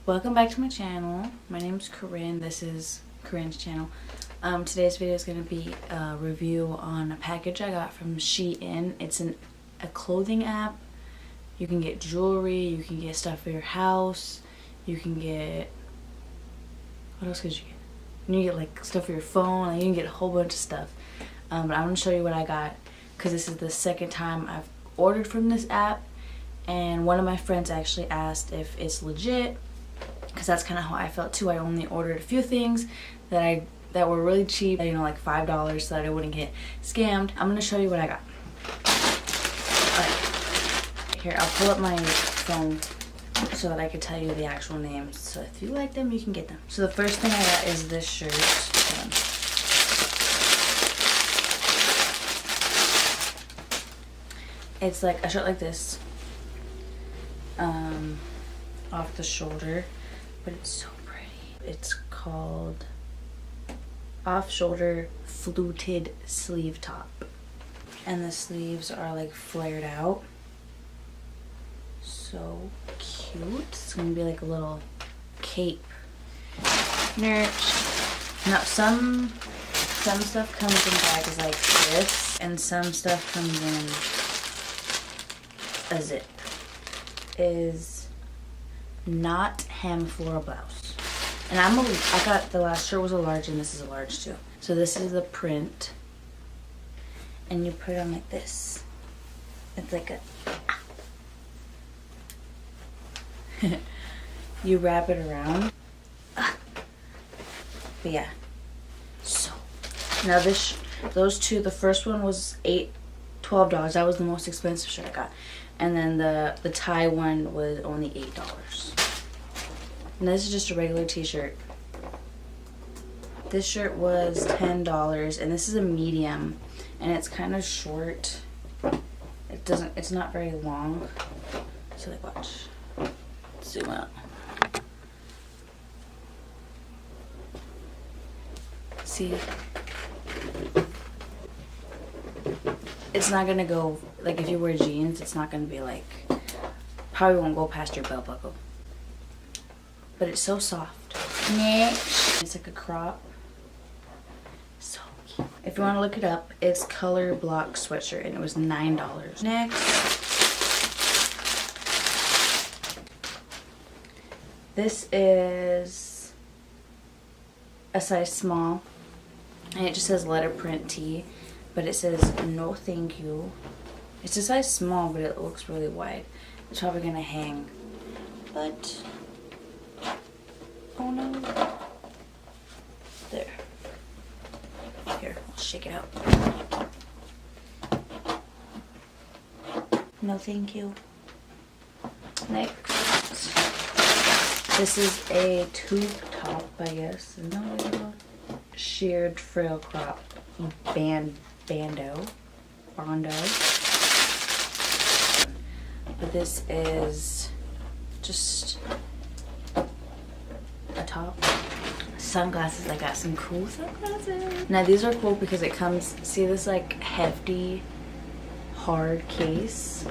Welcome back to my channel. My name is Korin. This is Korin's channel. Today's video is going to be a review on a package I got from SHEIN. It's a clothing app. You can get jewelry, you can get stuff for your house, you can get, what else could you get? You can get like stuff for your phone, like, you can get a whole bunch of stuff. But I'm going to show you what I got because this is the second time I've ordered from this app, and one of my friends actually asked if it's legit, because that's kind of how I felt too. I only ordered a few things that were really cheap, you know, like $5, so that I wouldn't get scammed. I'm gonna show you what I got. Alright, here, I'll pull up my phone so that I can tell you the actual names. So if you like them, you can get them. So the first thing I got is this shirt. It's like a shirt like this, off the shoulder, but it's so pretty. It's called off-shoulder fluted sleeve top, and the sleeves are like flared out. So cute. It's gonna be like a little cape. Nerd. Now some stuff comes in bags like this, and some stuff comes in a zip. Is not hem floral blouse, and I got the last shirt was a large, and this is a large too. So this is the print, and you put it on like this. It's like a you wrap it around. But yeah, so now those two, the first one was $12. That was the most expensive shirt I got. And then the tie one was only $8. And this is just a regular t-shirt. This shirt was $10, and this is a medium, and it's kind of short. It's not very long. So like, watch. Zoom out. See? It's not gonna go, like if you wear jeans, it's not gonna be like, probably won't go past your belt buckle. But it's so soft. Next, it's like a crop. So cute. If you wanna look it up, it's Color Block sweatshirt, and it was $9. Next, this is a size small, and it just says letter print tee. But it says no thank you. It's a size small, but it looks really wide. It's probably gonna hang. But oh no. There. Here, I'll shake it out. No thank you. Next. This is a tube top, I guess. Isn't that what it's called? Sheared frill crop Bondo. But this is just a top. Sunglasses. I got some cool sunglasses. Now these are cool because it comes, see this like hefty, hard case.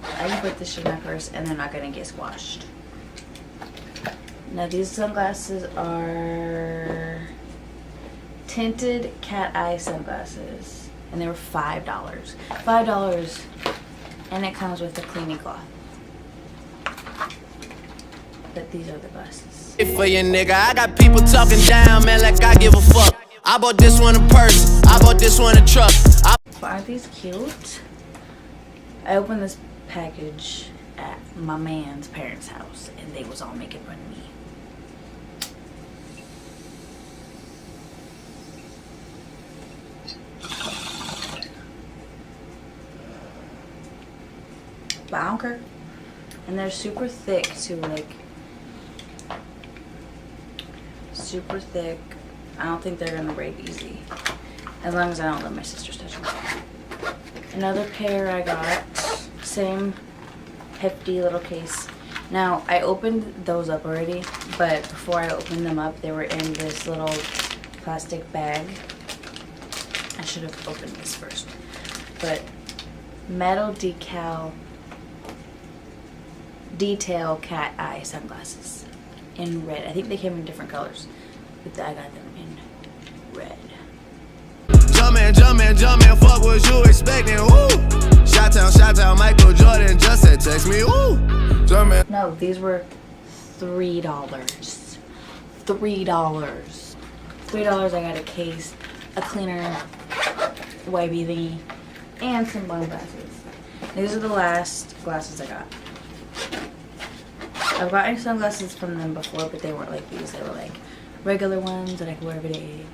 I can put this in my purse and they're not gonna get squashed. Now these sunglasses are tinted cat eye sunglasses, and they were $5. $5, and it comes with a cleaning cloth. But these are the glasses. For your nigga, I got people talking down, man, like I give a fuck. I bought this one a purse, I bought this one a truck. But aren't these cute? I opened this package at my man's parents' house, and they was all making fun of me. But I don't care. And they're super thick too, like super thick. I don't think they're gonna break easy, as long as I don't let my sisters touch them. Another pair I got, same hefty little case. Now I opened those up already, but before I opened them up, they were in this little plastic bag. I should have opened this first. But metal detail cat eye sunglasses in red. I think they came in different colors, but I got them in red. Jumpin', fuck what you expecting, woo. Shot town, Michael Jordan just said text me, woo. Jumpin'. No, these were $3. $3. $3, I got a case, a cleaner, wipey thingy, and some sunglasses. These are the last glasses I got. I've gotten sunglasses from them before, but they weren't like these. They were like regular ones that I could wear every day.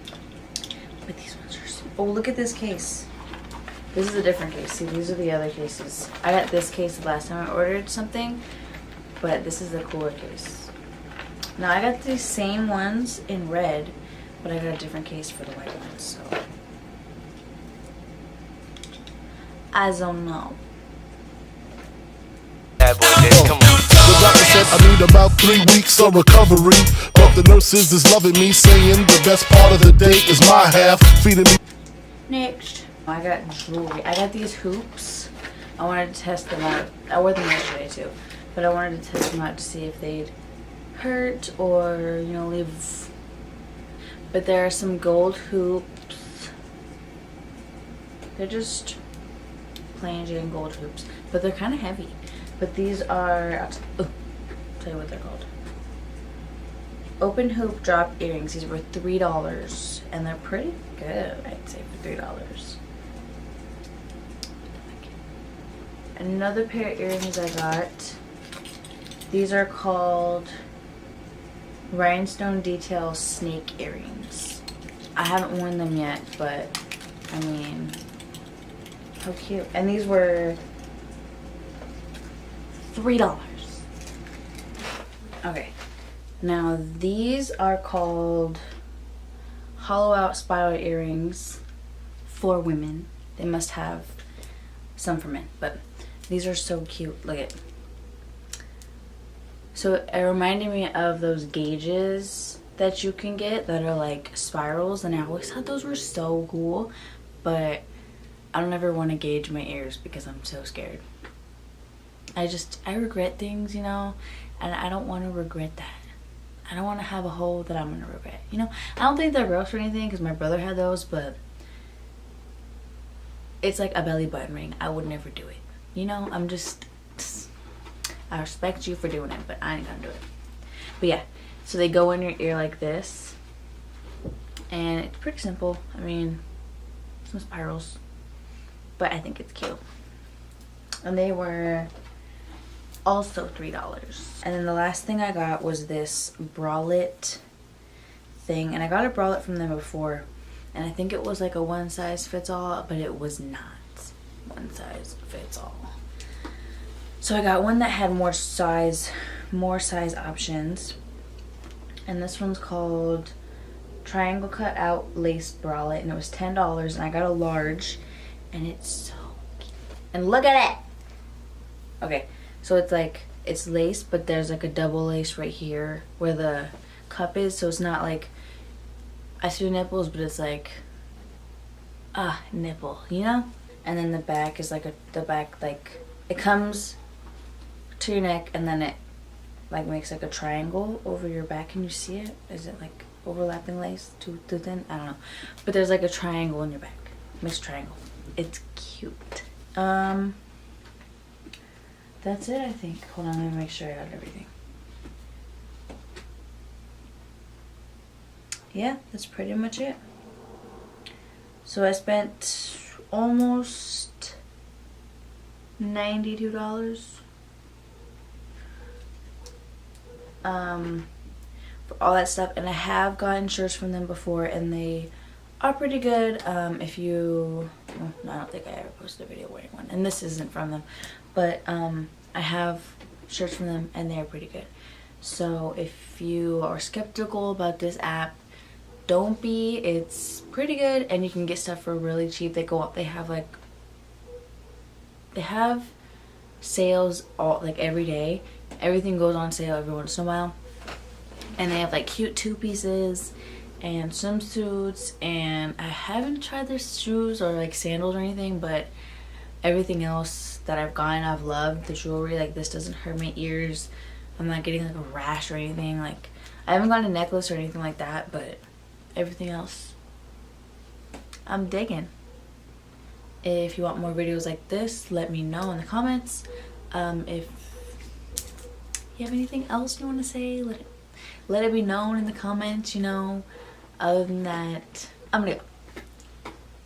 But these ones are so... Oh, look at this case. This is a different case. See, these are the other cases. I got this case the last time I ordered something, but this is a cooler case. Now, I got these same ones in red, but I got a different case for the white ones, so... I don't know. The doctor said I need about 3 weeks of recovery, but the nurses is loving me, saying the best part of the day is my half, feeding me. Next, I got jewelry. I got these hoops. I wanted to test them out. I wore them yesterday too, but I wanted to test them out to see if they'd hurt or, you know, leave. But there are some gold hoops. They're just plain Jane gold hoops, but they're kind of heavy. But these are, I'll tell you what they're called. Open hoop drop earrings. These were $3, and they're pretty good, I'd say, for $3. Another pair of earrings I got. These are called rhinestone detail snake earrings. I haven't worn them yet, but I mean, how cute. And these were $3. Okay, now these are called hollow out spiral earrings for women. They must have some for men, but these are so cute. Look at. So it reminded me of those gauges that you can get that are like spirals, and I always thought those were so cool, but I don't ever want to gauge my ears because I'm so scared. I regret things, you know, and I don't want to regret that. I don't want to have a hole that I'm going to regret, you know. I don't think they're gross or anything because my brother had those, but it's like a belly button ring. I would never do it, you know. I respect you for doing it, but I ain't gonna do it. But yeah, so they go in your ear like this, and it's pretty simple. I mean, some spirals, but I think it's cute. And they were also $3. And then the last thing I got was this bralette thing, and I got a bralette from them before, and I think it was like a one size fits all, but it was not one size fits all. So I got one that had more size options, and this one's called triangle cut out lace bralette, and it was $10, and I got a large, and it's so cute. And look at it. Okay, so it's like, it's lace, but there's like a double lace right here where the cup is, so it's not like, I see nipples, but it's like, nipple, you know? And then the back is like it comes to your neck, and then it like makes like a triangle over your back. Can you see it? Is it like overlapping lace too thin? I don't know, but there's like a triangle in your back, mixed triangle. It's cute. That's it, I think. Hold on, let me make sure I got everything. Yeah, that's pretty much it. So I spent almost $92 for all that stuff, and I have gotten shirts from them before, and they are pretty good. If you, well, I don't think I ever posted a video wearing one, and this isn't from them, but I have shirts from them, and they're pretty good. So if you are skeptical about this app, don't be. It's pretty good, and you can get stuff for really cheap. They go up. They have sales all like every day. Everything goes on sale every once in a while, and they have like cute 2-pieces and swimsuits, and I haven't tried their shoes or like sandals or anything, but everything else that I've gotten, I've loved the jewelry. Like, this doesn't hurt my ears. I'm not getting like a rash or anything. Like, I haven't gotten a necklace or anything like that, but everything else I'm digging. If you want more videos like this, let me know in the comments. If you have anything else you want to say, let it be known in the comments, you know. Other than that, I'm gonna go.